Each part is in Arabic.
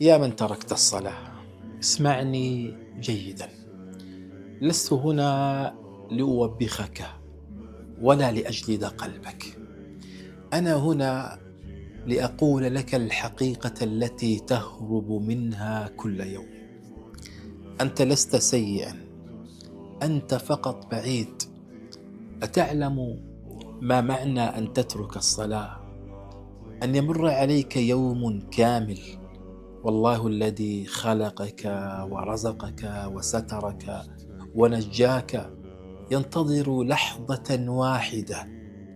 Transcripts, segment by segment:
يا من تركت الصلاة، اسمعني جيدا. لست هنا لأوبخك ولا لأجلد قلبك. أنا هنا لأقول لك الحقيقة التي تهرب منها كل يوم. أنت لست سيئا، أنت فقط بعيد. أتعلم ما معنى أن تترك الصلاة؟ أن يمر عليك يوم كامل والله الذي خلقك ورزقك وسترك ونجاك ينتظر لحظة واحدة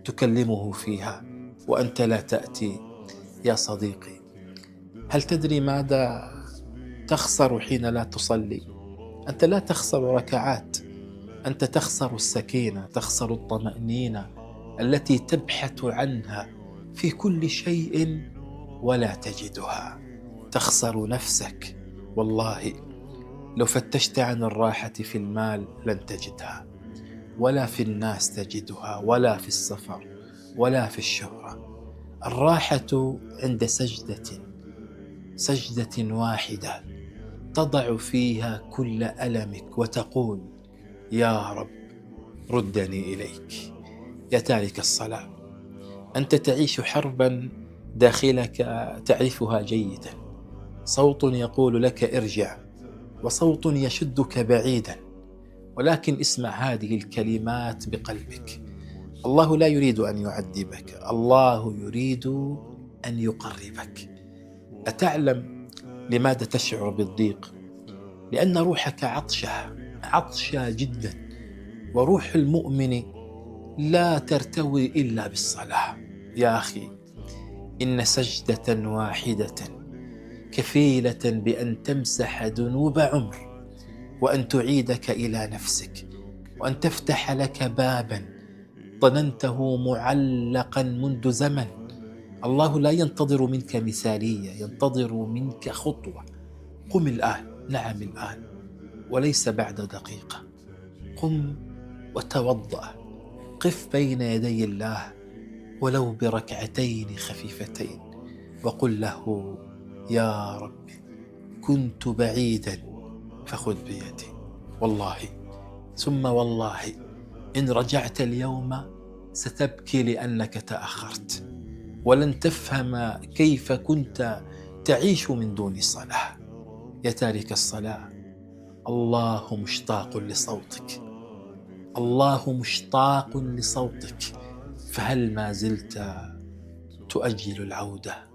تكلمه فيها وأنت لا تأتي. يا صديقي، هل تدري ماذا تخسر حين لا تصلي؟ أنت لا تخسر ركعات، أنت تخسر السكينة، تخسر الطمأنينة التي تبحث عنها في كل شيء ولا تجدها. تخسر نفسك. والله لو فتشت عن الراحة في المال لن تجدها، ولا في الناس تجدها، ولا في السفر، ولا في الشهرة. الراحة عند سجدة واحدة تضع فيها كل ألمك وتقول: يا رب ردني إليك. يا تارك الصلاة، أنت تعيش حربا داخلك تعرفها جيدا. صوت يقول لك ارجع، وصوت يشدك بعيدا، ولكن اسمع هذه الكلمات بقلبك. الله لا يريد أن يعذبك، الله يريد أن يقربك. أتعلم لماذا تشعر بالضيق؟ لأن روحك عطشة جدا، وروح المؤمن لا ترتوي إلا بالصلاة. يا أخي، إن سجدة واحدة كفيلة بأن تمسح ذنوب عمر، وأن تعيدك إلى نفسك، وأن تفتح لك بابا ظننته معلقا منذ زمن. الله لا ينتظر منك مثالية، ينتظر منك خطوة. قم الآن، نعم الآن، وليس بعد دقيقة. قم وتوضأ، قف بين يدي الله ولو بركعتين خفيفتين، وقل له: يا رب كنت بعيدا فخذ بيدي. والله ثم والله إن رجعت اليوم ستبكي لأنك تأخرت، ولن تفهم كيف كنت تعيش من دون صلاة. يا تارك الصلاة، الله مشتاق لصوتك، الله مشتاق لصوتك، فهل ما زلت تؤجل العودة؟